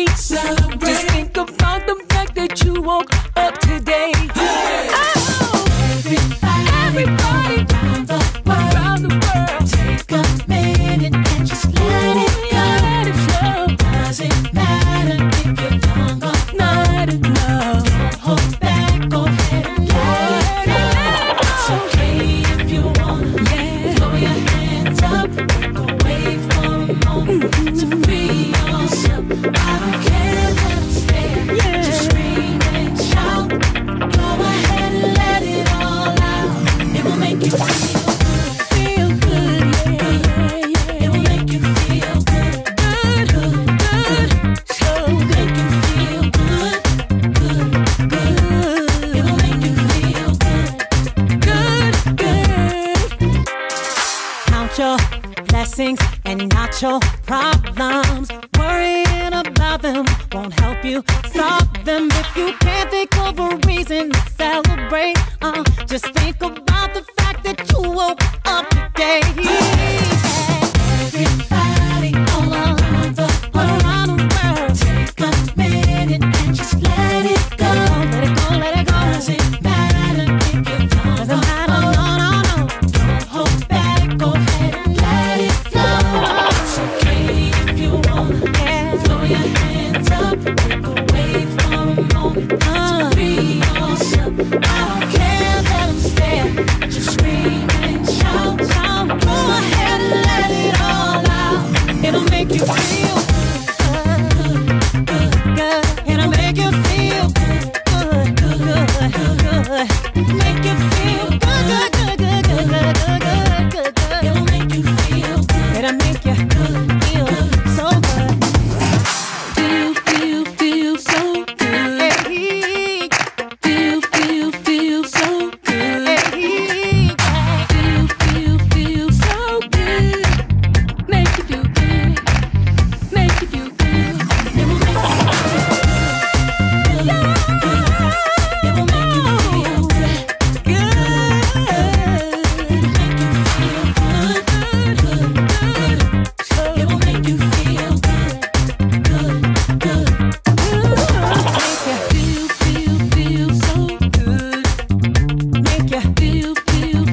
celebrate. Just think about the fact that you woke up today. Oh, everybody around the world, take a minute and just let it go. Doesn't matter if you're young or not enough. Don't hold back, go ahead and let it go. It's okay if you wanna throw your hands up, break away for a moment to free yourself. I don't care that I'm scared, just scream and shout. Go ahead and let it all out. It will make you feel good, yeah. It will make you feel good, good. So make you feel good. It will make you feel good. Count your blessings and not your problems. Worrying about them won't help you solve them. If you can't think of a reason to celebrate, just think about the fact that you woke up today. Everybody all around the world, take a minute and just let it go. Let it go, let it go. Doesn't matter if you're young, doesn't matter, no. Don't hold back, go ahead and let it go. It's okay if you wanna throw your hands up, break away for a moment to free yourself. I don't care that I'm scared, just scream and shout. Go ahead and let it all out. It'll make you feel good. It'll make you feel good. Make you feel good. It'll make you feel good. It'll make you feel so good. Feel so good. Feel so good. Feel so good. Make you feel good. Make you feel good. It will make you feel good. It will make you feel good. Make you feel good. It will make you feel good. Feel so good. Make you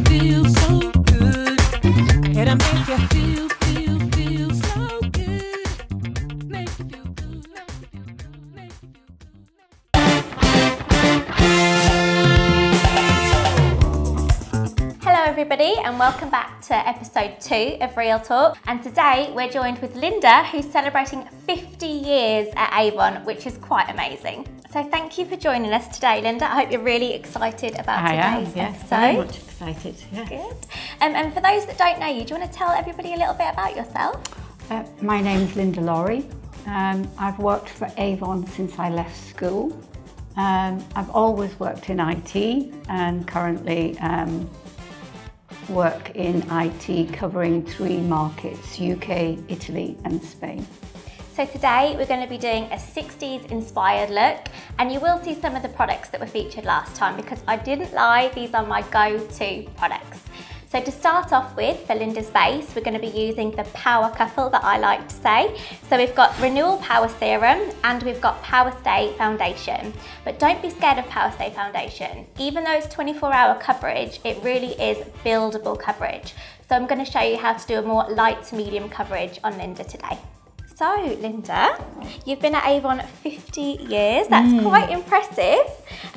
feel so good. It'll make you feel so good. Make you feel good. Make you feel Hello everybody and welcome back to episode 2 of Real Talk, and today we're joined with Lynda, who's celebrating 50 years at Avon, which is quite amazing. So thank you for joining us today, Lynda. I hope you're really excited about today's episode. Very much excited. Yeah. Good. And for those that don't know you, do you want to tell everybody a little bit about yourself? My name's Lynda Lawrie. I've worked for Avon since I left school. I've always worked in IT and currently work in IT covering 3 markets, UK, Italy and Spain. So today we're going to be doing a 60s inspired look, and you will see some of the products that were featured last time, because I didn't lie, these are my go-to products. So to start off with, for Lynda's base, we're going to be using the Power Couple that I like to say. So we've got Renewal Power Serum and we've got Power Stay Foundation. But don't be scared of Power Stay Foundation. Even though it's 24-hour coverage, it really is buildable coverage. So I'm going to show you how to do a more light to medium coverage on Lynda today. So Lynda, you've been at Avon 50 years. That's quite impressive.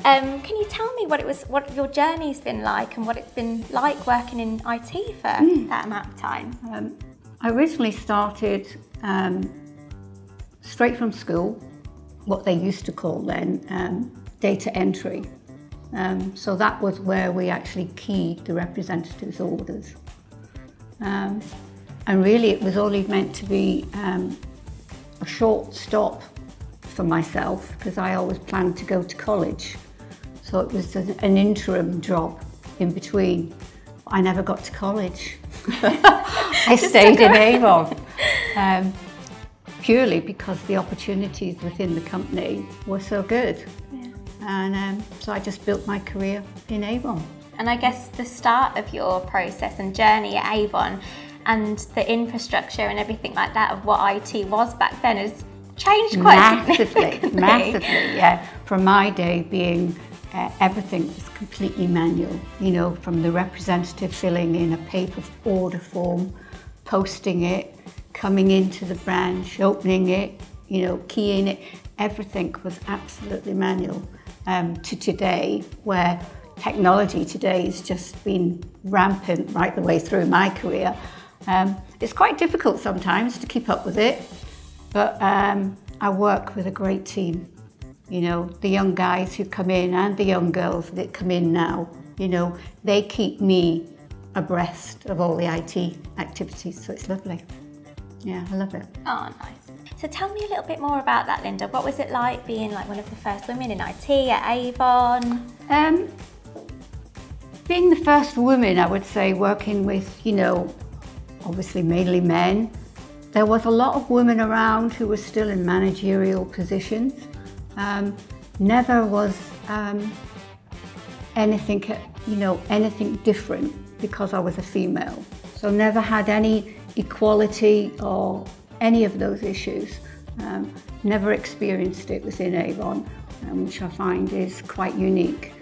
Can you tell me what your journey's been like and what it's been like working in IT for that amount of time? I originally started straight from school, what they used to call then data entry. So that was where we actually keyed the representatives' orders. And really it was only meant to be a short stop for myself, because I always planned to go to college. So it was an interim job in between. I never got to college. I stayed in Avon purely because the opportunities within the company were so good. Yeah. And so I just built my career in Avon. And I guess the start of your process and journey at Avon and the infrastructure and everything like that of what IT was back then is changed quite massively, significantly. massively, yeah. From my day being, everything was completely manual, you know, from the representative filling in a paper order form, posting it, coming into the branch, opening it, you know, keying it, everything was absolutely manual. To today, where technology today has just been rampant right the way through my career. It's quite difficult sometimes to keep up with it, but I work with a great team. You know, the young guys who come in and the young girls that come in now, you know, they keep me abreast of all the IT activities, so it's lovely. Yeah, I love it. Oh, nice. So tell me a little bit more about that, Lynda. What was it like being like one of the first women in IT at Avon? Being the first woman, I would say, working with, you know, obviously mainly men. There was a lot of women around who were still in managerial positions. Never was anything, you know, anything different because I was a female. So never had any equality or any of those issues. Never experienced it within Avon, which I find is quite unique.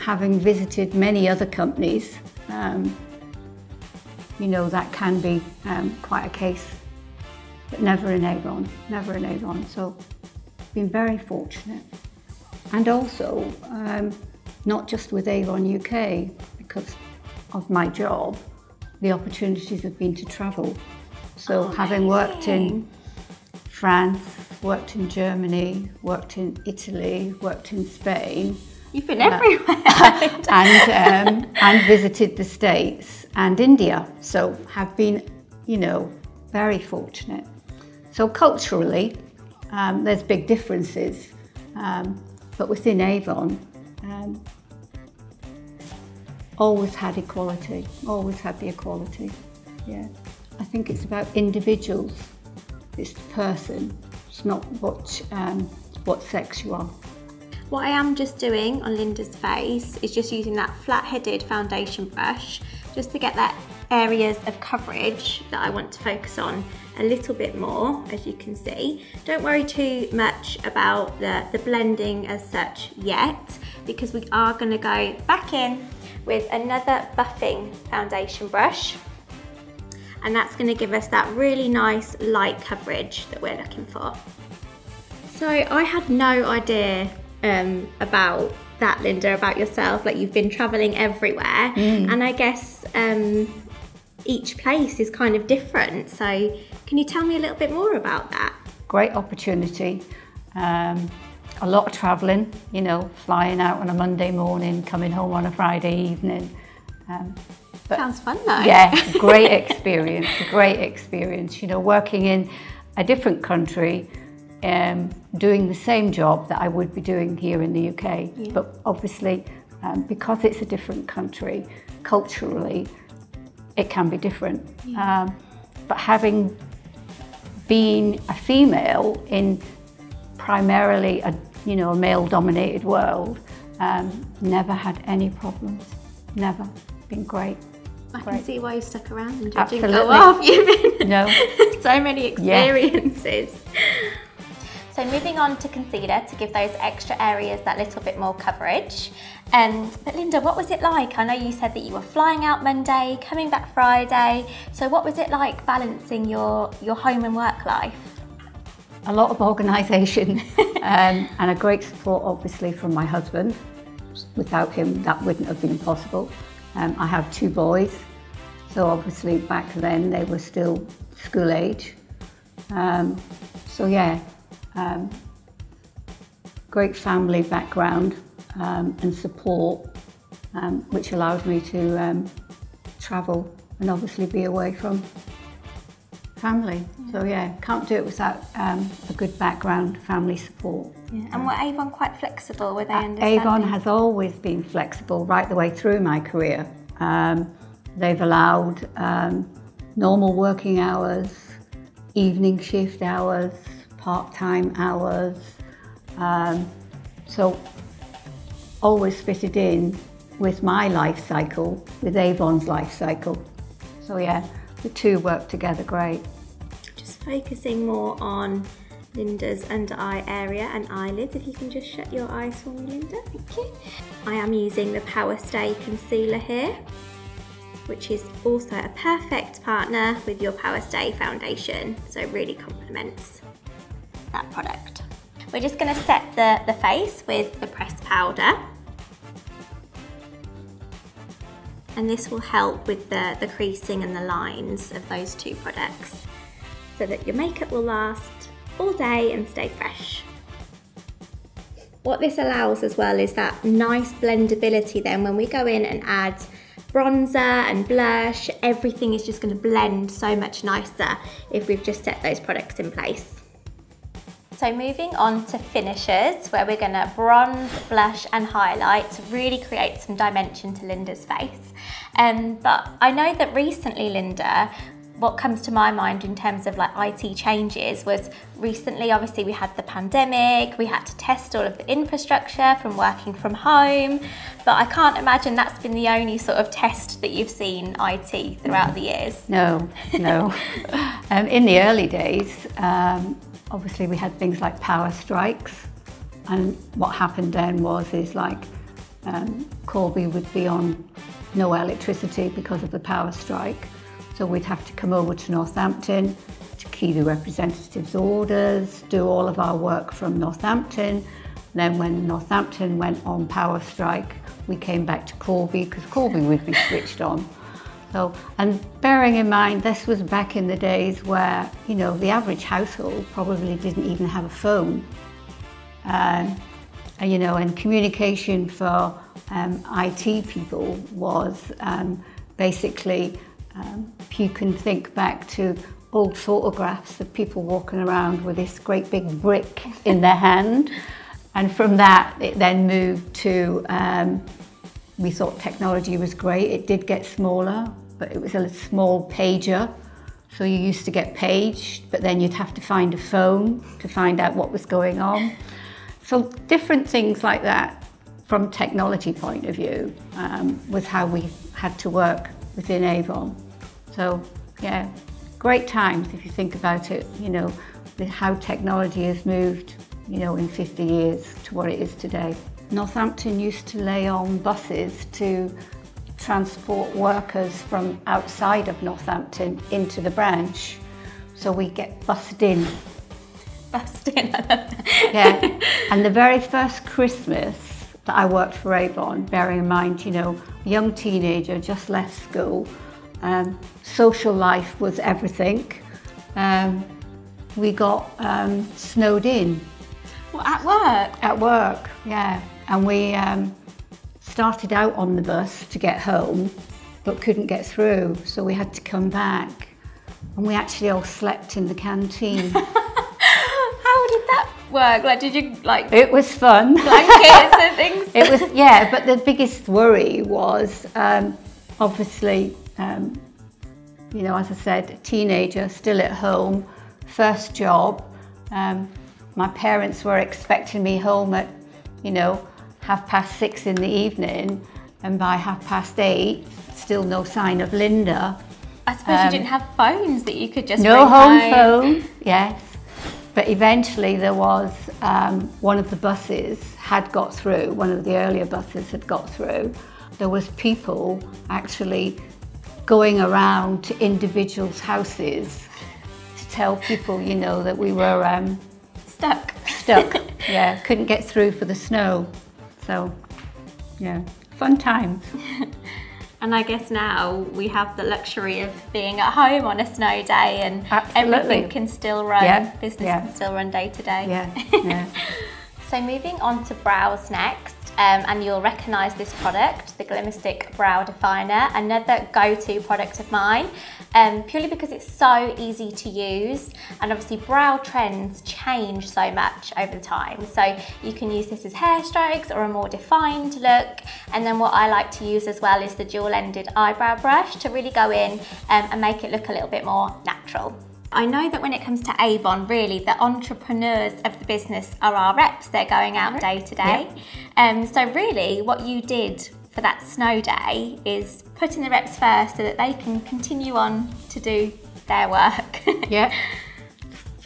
Having visited many other companies, you know, that can be quite a case, but never in Avon, never in Avon. So been very fortunate. And also, not just with Avon UK, because of my job, the opportunities have been to travel. So having worked in France, worked in Germany, worked in Italy, worked in Spain. You've been everywhere. and visited the States and India. So have been, you know, very fortunate. So culturally, there's big differences, but within Avon, always had equality, always had the equality, yeah. I think it's about individuals, it's the person, it's not what sex you are. What I am just doing on Lynda's face is just using that flat-headed foundation brush just to get that areas of coverage that I want to focus on a little bit more, as you can see. Don't worry too much about the blending as such yet, because we are going to go back in with another buffing foundation brush, and that's going to give us that really nice light coverage that we're looking for. So I had no idea about that, Lynda, about yourself. Like, you've been traveling everywhere, and I guess each place is kind of different. So can you tell me a little bit more about that? Great opportunity. A lot of traveling, you know, flying out on a Monday morning, coming home on a Friday evening. But sounds fun though. Yeah, great experience, great experience. You know, working in a different country, doing the same job that I would be doing here in the UK. Yeah. But obviously, because it's a different country, culturally, it can be different. Yeah. But having been a female in primarily a male-dominated world, never had any problems. Never. Been great. I can see why you stuck around and didn't go off. You've been no. so many experiences. Yeah. So moving on to concealer to give those extra areas that little bit more coverage. But Lynda, what was it like? I know you said that you were flying out Monday, coming back Friday. So what was it like balancing your home and work life? A lot of organisation and a great support, obviously, from my husband. Without him, that wouldn't have been possible. I have 2 boys, so obviously back then they were still school age. So yeah, great family background and support, which allowed me to travel and obviously be away from family. Yeah. So yeah, can't do it without a good background, family support. Yeah. And were Avon quite flexible? Were they understanding? Avon has always been flexible right the way through my career. They've allowed normal working hours, evening shift hours, part-time hours. So always fitted in with my life cycle, with Avon's life cycle. So yeah, the 2 work together great. Just focusing more on Lynda's under eye area and eyelids. If you can just shut your eyes for me, Lynda, thank you. I am using the Power Stay Concealer here, which is also a perfect partner with your Power Stay foundation, so it really complements that product. We're just going to set the face with the pressed powder, and this will help with the creasing and the lines of those two products so that your makeup will last all day and stay fresh. What this allows as well is that nice blendability then when we go in and add bronzer and blush, everything is just going to blend so much nicer if we've just set those products in place. So moving on to finishers, where we're going to bronze, blush and highlight to really create some dimension to Lynda's face. But I know that recently, Lynda, what comes to my mind in terms of like IT changes was recently, obviously we had the pandemic, we had to test all of the infrastructure from working from home, but I can't imagine that's been the only sort of test that you've seen IT throughout the years. No, no. In the early days, obviously we had things like power strikes, and what happened then is like Corby would be on no electricity because of the power strike. So we'd have to come over to Northampton to key the representatives' orders, do all of our work from Northampton. Then when Northampton went on power strike, we came back to Corby because Corby would be switched on. So, and bearing in mind, this was back in the days where, you know, the average household probably didn't even have a phone. You know, and communication for IT people was basically, if you can think back to old photographs of people walking around with this great big brick in their hand, and from that it then moved to, we thought technology was great. It did get smaller, but it was a small pager. So you used to get paged, but then you'd have to find a phone to find out what was going on. So different things like that from technology point of view was how we had to work within Avon. So yeah, great times if you think about it, you know, with how technology has moved, you know, in 50 years to what it is today. Northampton used to lay on buses to transport workers from outside of Northampton into the branch. So we get bussed in. Bussed in. Yeah, and the very first Christmas that I worked for Avon, bearing in mind, you know, a young teenager, just left school, social life was everything. We got snowed in. Well, at work? At work, yeah. And we started out on the bus to get home, but couldn't get through, so we had to come back. And we actually all slept in the canteen. How did that work? Like, did you like? It was fun. Blankets and things. It was, yeah. But the biggest worry was obviously, you know, as I said, a teenager still at home, first job. My parents were expecting me home at, you know, 6:30 in the evening, and by 8:30, still no sign of Lynda. I suppose you didn't have phones that you could just no home phone. Yes. But eventually there was, one of the buses had got through, one of the earlier buses had got through. There was people actually going around to individuals' houses to tell people, you know, that we were stuck. Yeah, couldn't get through for the snow. So, yeah, fun times. And I guess now we have the luxury of being at home on a snow day, and Absolutely. everything can still run, Yeah, business yeah. can still run day to day. Yeah, yeah. So moving on to brows next, and you'll recognise this product, the Glimmer Stick Brow Definer, another go-to product of mine, purely because it's so easy to use, and obviously brow trends change so much over time. So you can use this as hair strokes or a more defined look, and then what I like to use as well is the dual-ended eyebrow brush to really go in and make it look a little bit more natural. I know that when it comes to Avon, really, the entrepreneurs of the business are our reps. They're going out day to day. So really, what you did for that snow day is putting the reps first so that they can continue on to do their work. Yeah.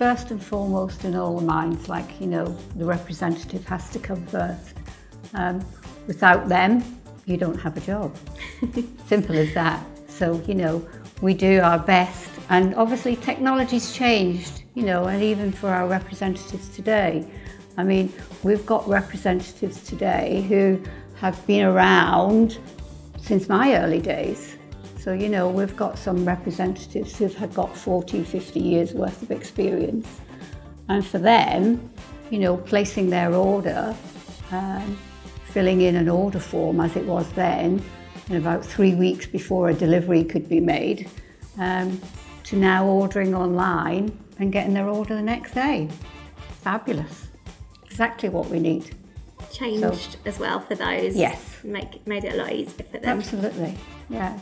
first and foremost in all the minds, like, you know, the representative has to come first. Without them, you don't have a job. Simple as that. So, you know, we do our best, and obviously technology's changed, you know, and even for our representatives today. I mean, we've got representatives today who have been around since my early days. So, you know, we've got some representatives who've got 40, 50 years worth of experience. And for them, you know, placing their order, filling in an order form as it was then, and about 3 weeks before a delivery could be made, to now ordering online and getting their order the next day. Fabulous. Exactly what we need. Changed as well for those. Yes. Made it a lot easier for them. Absolutely, yeah.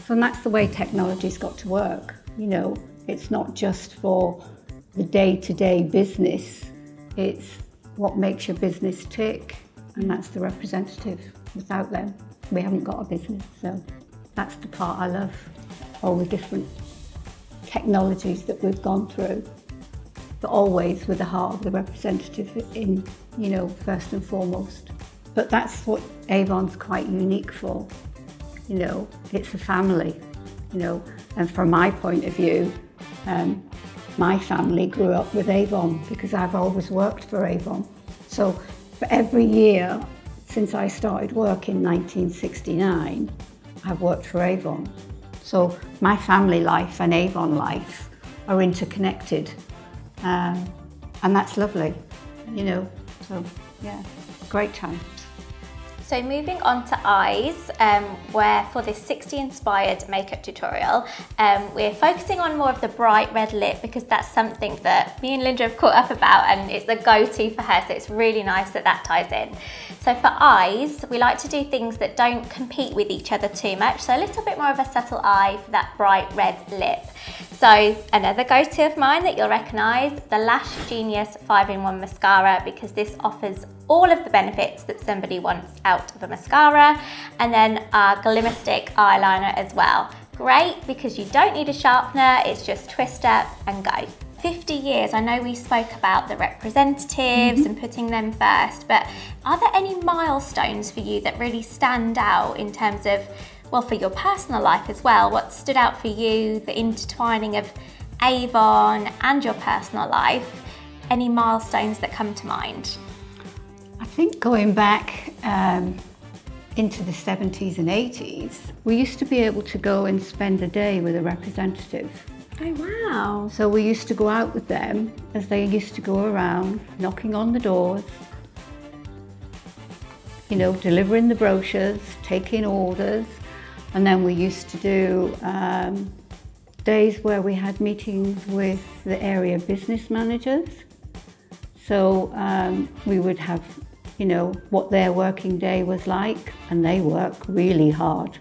So that's the way technology's got to work. You know, it's not just for the day-to-day business, it's what makes your business tick, and that's the representative. Without them, we haven't got a business. So that's the part I love, all the different technologies that we've gone through, but always with the heart of the representative in, you know, first and foremost. But that's what Avon's quite unique for. You know, it's a family, you know, and from my point of view, my family grew up with Avon because I've always worked for Avon. So for every year since I started work in 1969, I've worked for Avon. So my family life and Avon life are interconnected, and that's lovely, you know, so yeah, great times. So moving on to eyes, where for this 60 inspired makeup tutorial, we're focusing on more of the bright red lip because that's something that me and Lynda have caught up about, and it's the go-to for her, so it's really nice that that ties in. So for eyes, we like to do things that don't compete with each other too much, so a little bit more of a subtle eye for that bright red lip. So another go-to of mine that you'll recognise, the Lash Genius 5-in-1 mascara, because this offers all of the benefits that somebody wants out of a mascara, and then our Glimmer Stick eyeliner as well. Great because you don't need a sharpener, it's just twist up and go. 50 years, I know we spoke about the representatives and putting them first, but are there any milestones for you that really stand out in terms of, well, for your personal life as well? What stood out for you, the intertwining of Avon and your personal life? Any milestones that come to mind? I think going back into the 70s and 80s, we used to be able to go and spend a day with a representative. Oh wow. So we used to go out with them as they used to go around, knocking on the doors, you know, delivering the brochures, taking orders, and then we used to do days where we had meetings with the area business managers. So we would have, you know, what their working day was like, and they work really hard,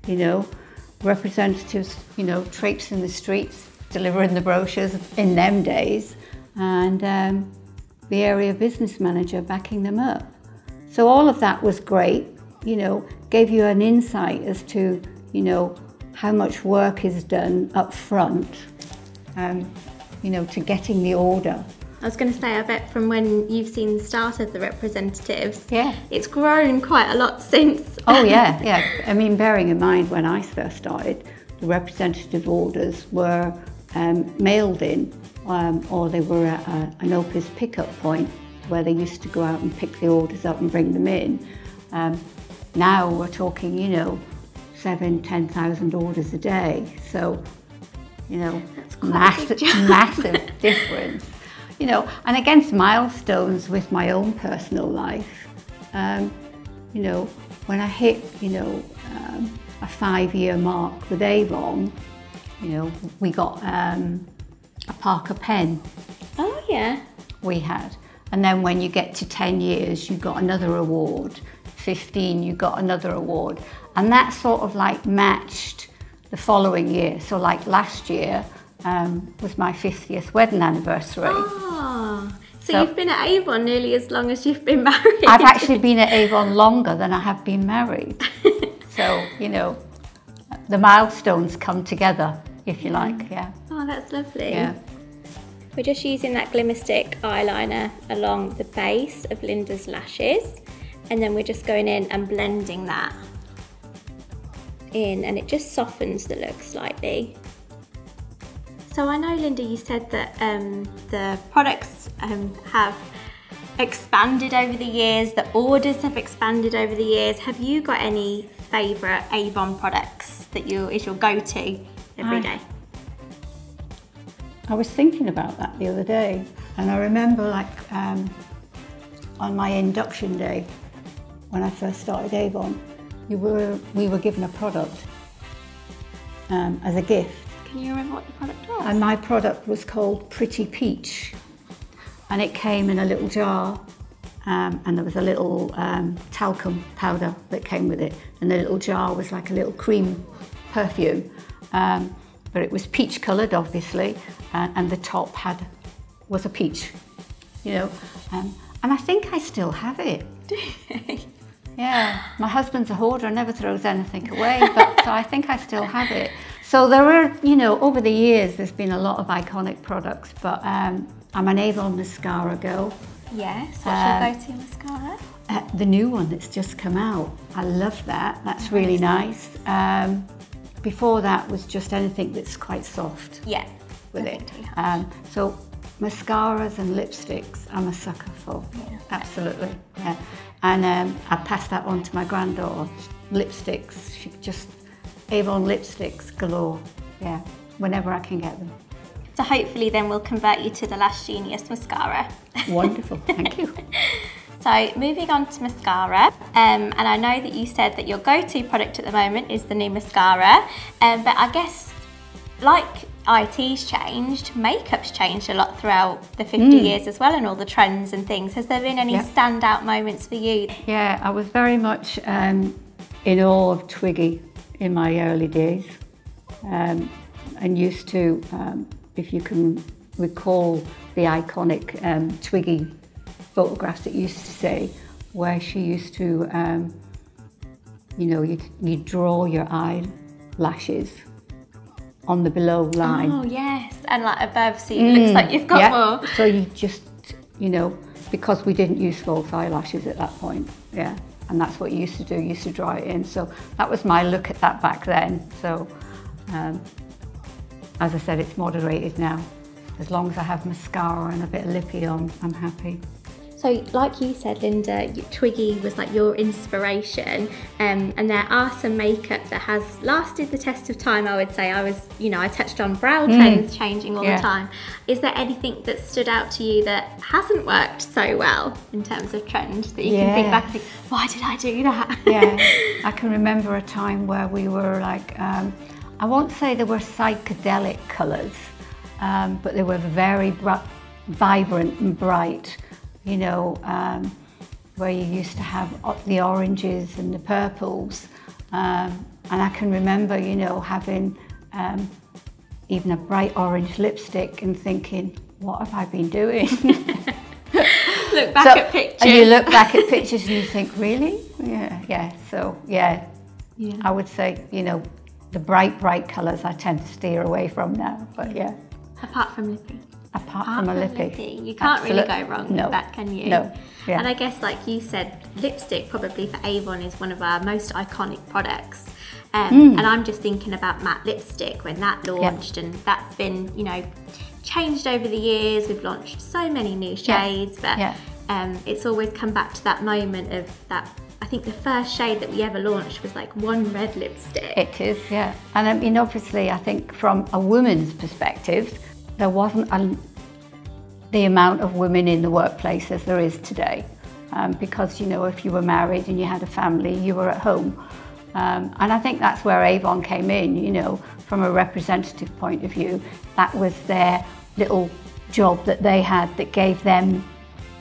you know. Representatives, you know, traipsing the streets, delivering the brochures in them days, and the area business manager backing them up. So all of that was great, you know, gave you an insight as to, you know, how much work is done up front, you know, to getting the order. I was going to say, I bet from when you've seen the start of the representatives, yeah, it's grown quite a lot since. Oh yeah, yeah. I mean, bearing in mind when I first started, the representative orders were mailed in, or they were at an OPIS pickup point where they used to go out and pick the orders up and bring them in. Now we're talking, you know, 7,000 to 10,000 orders a day. So, you know, massive difference. You know, and against milestones with my own personal life, you know, when I hit, you know, a 5-year mark with Avon, you know, we got a Parker pen. Oh yeah. We had. And then when you get to 10 years, you got another award. 15, you got another award. And that sort of like matched the following year. So like last year, was my 50th wedding anniversary. Oh, so you've been at Avon nearly as long as you've been married. I've actually been at Avon longer than I have been married. So, you know, the milestones come together, if you like, yeah. Oh, that's lovely. Yeah. We're just using that glimmer stick eyeliner along the base of Lynda's lashes, and then we're just going in and blending that in, and it just softens the look slightly. So I know, Lynda, you said that the products have expanded over the years, the orders have expanded over the years. Have you got any favourite Avon products that is your go-to every day? I was thinking about that the other day, and I remember like on my induction day when I first started Avon, we were given a product as a gift. Can you remember what the product was? And my product was called Pretty Peach, and it came in a little jar, and there was a little talcum powder that came with it, and the little jar was like a little cream perfume. But it was peach coloured, obviously, and the top was a peach, you know. And I think I still have it. Yeah, my husband's a hoarder, never throws anything away, but so I think I still have it. So there are, you know, over the years, there's been a lot of iconic products, but I'm an Avon mascara girl. Yes, what's your go-to mascara? The new one that's just come out. I love that. That's really nice. Before that was just anything that's quite soft. Yeah. With it. So mascaras and lipsticks, I'm a sucker for. Yeah. Absolutely. Yeah. And I passed that on to my granddaughter. Lipsticks, she just Avon lipsticks galore. Yeah. Whenever I can get them. So hopefully then we'll convert you to the Lash Genius mascara. Wonderful. Thank you. So moving on to mascara, and I know that you said that your go-to product at the moment is the new mascara, but I guess like IT's changed, makeup's changed a lot throughout the 50 years as well, and all the trends and things. Has there been any standout moments for you? Yeah, I was very much in awe of Twiggy in my early days, and used to, if you can recall the iconic Twiggy photographs, it used to say, where she used to, you know, you draw your eyelashes on the below line. Oh yes, and like above, so it looks like you've got more. So you just, you know, because we didn't use false eyelashes at that point, yeah, and that's what you used to do, you used to draw it in. So that was my look at that back then. So as I said, it's moderated now. As long as I have mascara and a bit of lippy on, I'm happy. So like you said, Lynda, Twiggy was like your inspiration, and there are some makeup that has lasted the test of time, I would say. I touched on brow trends changing all the time. Is there anything that stood out to you that hasn't worked so well in terms of trend that you can think back and think, why did I do that? Yeah, I can remember a time where we were like, I won't say they were psychedelic colours, but they were very vibrant and bright. You know, where you used to have the oranges and the purples. And I can remember, you know, having even a bright orange lipstick and thinking, what have I been doing? Look back at pictures. And you look back at pictures and you think, really? Yeah. So, yeah. I would say, you know, the bright colours I tend to steer away from now, but yeah. Apart from lippy. Apart from a lippy. You can't really go wrong with that, can you? No. Yeah. And I guess, like you said, lipstick probably for Avon is one of our most iconic products. And I'm just thinking about matte lipstick when that launched, and that's been, you know, changed over the years. We've launched so many new shades, but it's always come back to that moment of that. I think the first shade that we ever launched was like one red lipstick. It is, yeah. And I mean, obviously, I think from a woman's perspective, there wasn't the amount of women in the workplace as there is today. Because, you know, if you were married and you had a family, you were at home. And I think that's where Avon came in, you know, from a representative point of view. That was their little job that they had that gave them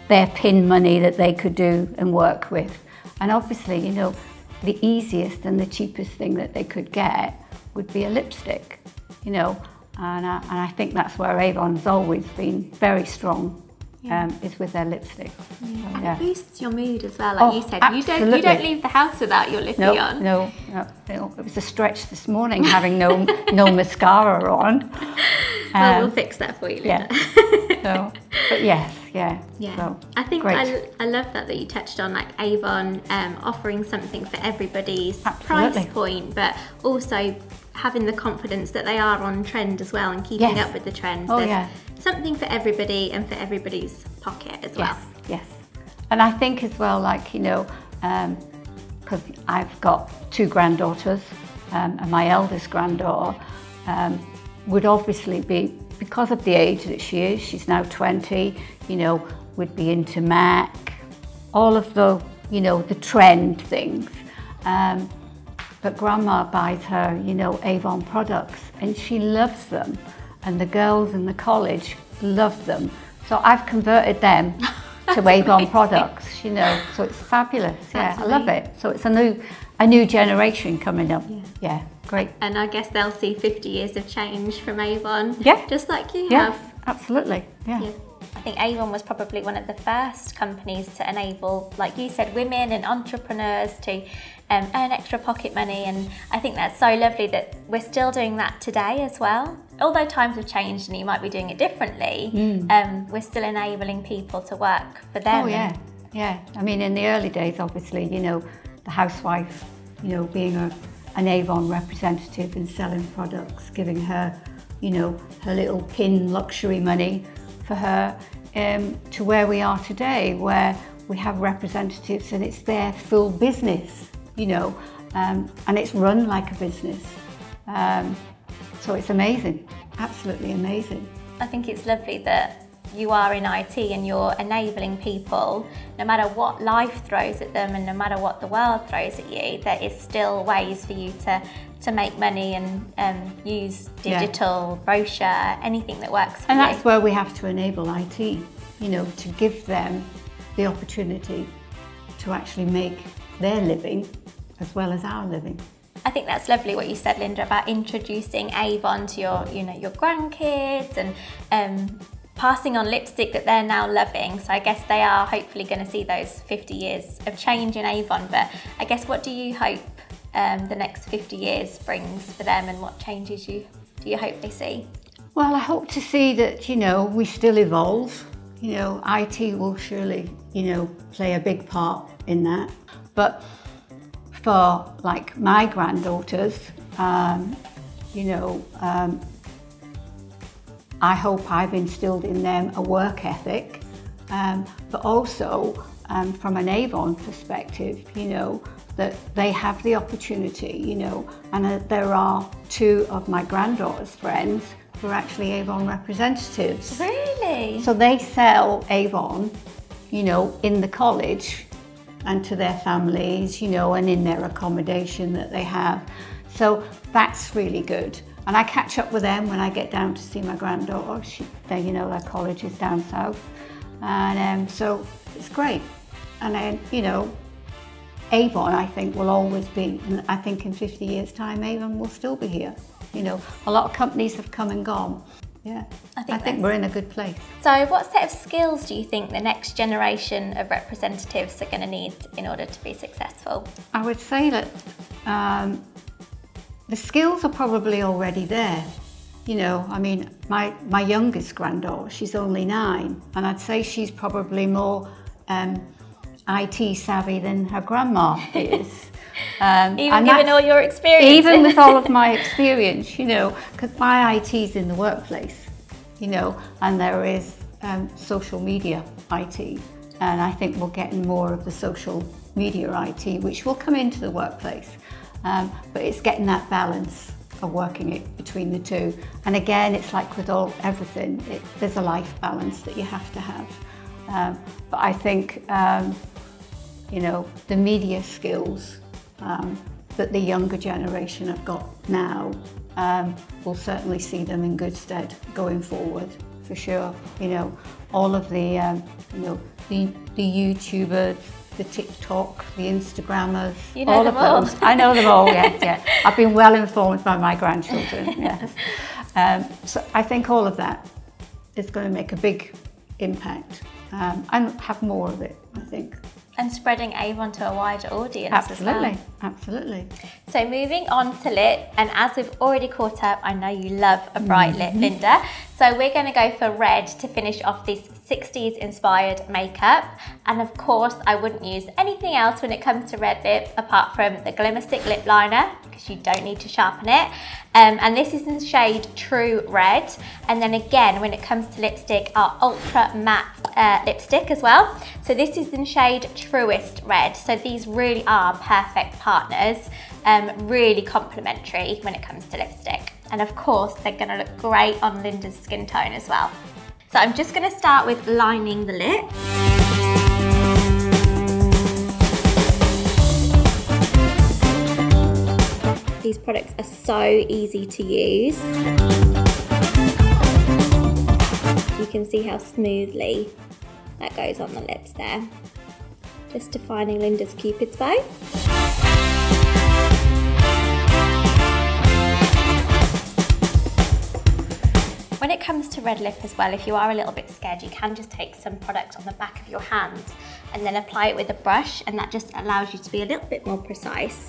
their pin money that they could do and work with. And obviously, you know, the easiest and the cheapest thing that they could get would be a lipstick, you know. And I think that's where Avon's always been very strong, is with their lipsticks. Yeah. And it boosts your mood as well, like you said. You don't leave the house without your lippy on. No. It was a stretch this morning having no mascara on. Well, we'll fix that for you, Lynda. Yeah. So, but yes, yeah. Yeah, So, I think great. I love that you touched on like Avon offering something for everybody's Absolutely. price point, but also having the confidence that they are on trend as well and keeping Yes. up with the trends. Oh, There's yeah. something for everybody and for everybody's pocket as well. Yes, yes. And I think as well, like, you know, because I've got two granddaughters, and my eldest granddaughter would obviously be, because of the age that she is, she's now 20, you know, would be into Mac, all of the, you know, the trend things. But Grandma buys her, you know, Avon products, and she loves them. And the girls in the college love them. So I've converted them to Avon products, you know, so it's fabulous. That's I love it. So it's a new generation coming up. Yeah, great. And I guess they'll see 50 years of change from Avon, Yeah. just like you Yes, have. absolutely. Yeah. Yeah. I think Avon was probably one of the first companies to enable, like you said, women and entrepreneurs to earn extra pocket money, and I think that's so lovely that we're still doing that today as well. Although times have changed and you might be doing it differently, we're still enabling people to work for them. Oh yeah, yeah. I mean, in the early days, obviously, you know, the housewife, you know, being an Avon representative and selling products, giving her, you know, her little pin luxury money for her, to where we are today, where we have representatives and it's their full business, you know, and it's run like a business. So it's amazing, absolutely amazing. I think it's lovely that you are in IT and you're enabling people, no matter what life throws at them and no matter what the world throws at you, there is still ways for you to make money and use digital, brochure, anything that works for And you. that's where we have to enable IT, you know, to give them the opportunity to actually make their living as well as our living. I think that's lovely what you said, Lynda, about introducing Avon to your, you know, your grandkids and passing on lipstick that they're now loving. So I guess they are hopefully going to see those 50 years of change in Avon. But I guess what do you hope the next 50 years brings for them, and what changes do you hope they see? Well, I hope to see that, you know, we still evolve. You know, IT will surely, you know, play a big part in that. But for like my granddaughters, you know, I hope I've instilled in them a work ethic, but also from an Avon perspective, you know, that they have the opportunity, you know, and there are two of my granddaughter's friends who are actually Avon representatives. Really? So they sell Avon, you know, in the college and to their families, you know, and in their accommodation that they have. So that's really good. And I catch up with them when I get down to see my granddaughter. You know, their college is down south. And so it's great. And then, you know, Avon, I think, will always be, and I think in 50 years' time, Avon will still be here. You know, a lot of companies have come and gone. Yeah, I think we're in a good place. So what set of skills do you think the next generation of representatives are going to need in order to be successful? I would say that the skills are probably already there. You know, I mean, my youngest granddaughter, she's only 9, and I'd say she's probably more IT savvy than her grandma is. Even given all your experience? Even with all of my experience, you know, because my IT's in the workplace, you know, and there is social media IT, and I think we're getting more of the social media IT, which will come into the workplace, but it's getting that balance of working it between the two. And again, it's like with everything, there's a life balance that you have to have. But I think, you know, the media skills that the younger generation have got now, we'll certainly see them in good stead going forward, for sure. You know, all of the, you know, the YouTubers, the TikTok, the Instagrammers, you know all them of all. those. I know them all, yes, yeah. I've been well informed by my grandchildren, yes. So I think all of that is going to make a big impact, and have more of it, I think. And spreading Avon to a wider audience Absolutely, as well. Absolutely. So moving on to lip, and as we've already caught up, I know you love a bright lip, Lynda. So we're going to go for red to finish off this 60s inspired makeup. And of course, I wouldn't use anything else when it comes to red lip apart from the Glimmer Stick lip liner, because you don't need to sharpen it. And this is in the shade True Red. And then again, when it comes to lipstick, our Ultra Matte lipstick as well. So this is in shade Truest Red. So these really are perfect partners, really complementary when it comes to lipstick. And of course, they're gonna look great on Lynda's skin tone as well. So I'm just gonna start with lining the lip. These products are so easy to use. You can see how smoothly that goes on the lips there. Just defining Lynda's Cupid's bow. When it comes to red lip as well, if you are a little bit scared, you can just take some product on the back of your hand and then apply it with a brush, and that just allows you to be a little bit more precise.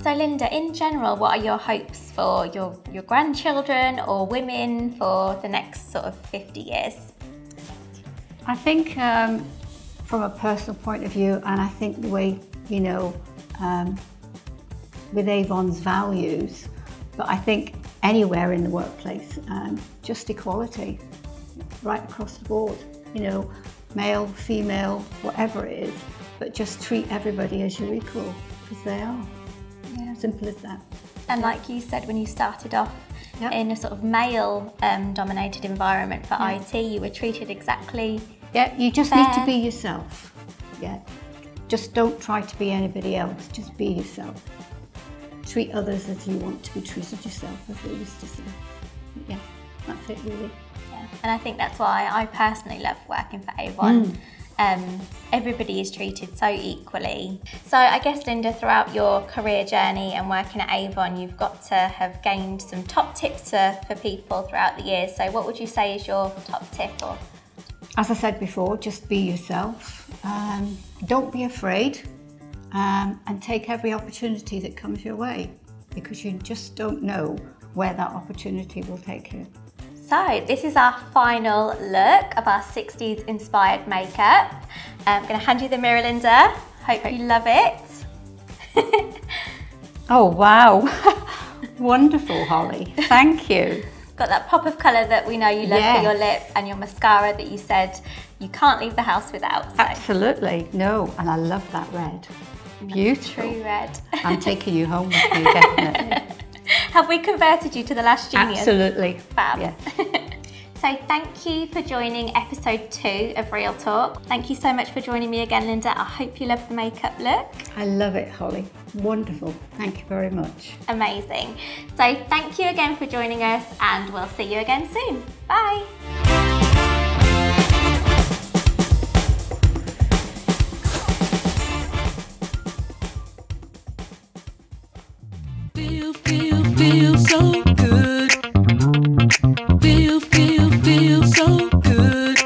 So Lynda, in general, what are your hopes for your grandchildren or women for the next sort of 50 years? I think from a personal point of view, and I think the way, you know, with Avon's values, but I think anywhere in the workplace, just equality, right across the board, you know, male, female, whatever it is, but just treat everybody as your equal, because they are. Yeah. Simple as that. And like you said, when you started off in a sort of male dominated environment for IT, you were treated exactly you just fair. need to be yourself. Just don't try to be anybody else, just be yourself. Treat others as you want to be treated yourself, as they used to say. Yeah, that's it really. Yeah. And I think that's why I personally love working for Avon. Everybody is treated so equally. So I guess, Lynda, throughout your career journey and working at Avon, you've got to have gained some top tips for people throughout the years. So what would you say is your top tip? Or? As I said before, just be yourself. Don't be afraid, and take every opportunity that comes your way, because you just don't know where that opportunity will take you. So this is our final look of our 60s inspired makeup. I'm going to hand you the mirror, Lynda. Hope you love it. Oh wow, wonderful, Holly. Thank you. Got that pop of colour that we know you love for your lip, and your mascara that you said you can't leave the house without. So. Absolutely, no, and I love that red. Beautiful. True red. I'm taking you home with me, definitely. Have we converted you to the last genius? Absolutely. Fab. Yes. So thank you for joining episode 2 of Real Talk. Thank you so much for joining me again, Lynda. I hope you love the makeup look. I love it, Holly. Wonderful. Thank you very much. Amazing. So thank you again for joining us, and we'll see you again soon. Bye. Feel so good. Feel so good.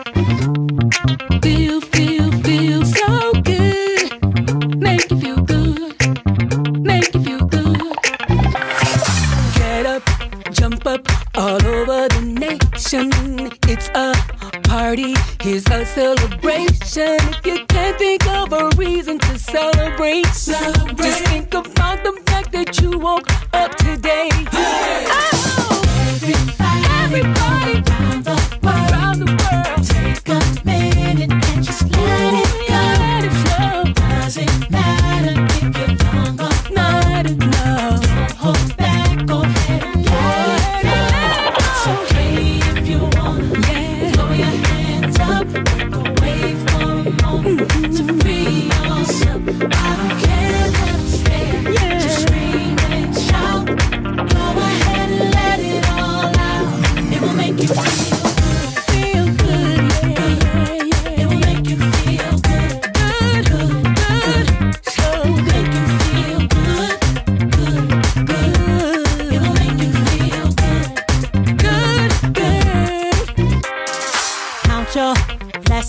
Feel so good. Make you feel good. Make you feel good. Get up, jump up all over the nation. It's a party, here's a celebration. If you can't think of a reason to celebrate, just think about the fact that you woke up today.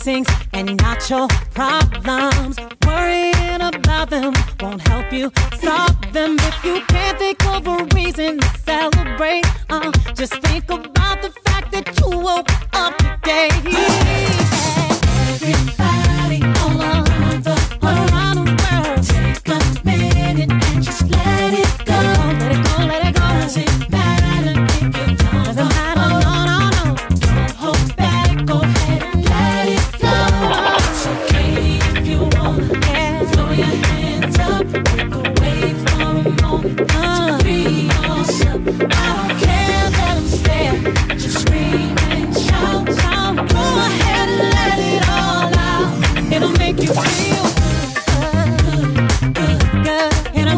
blessings and not your problems. Worrying about them won't help you solve them. If you can't think of a reason to celebrate, just think about the fact that you woke up today. Everybody all around the world, take a minute and just let it go. Let it go, let it go. Doesn't matter if you're done. Doesn't matter, no. Don't hold back, go ahead and let it go. It's okay if you wanna, throw your hands up, break away for a moment to free yourself. I don't care, let them stare, just scream and shout. Go ahead and let it all out. It'll make you feel good. It'll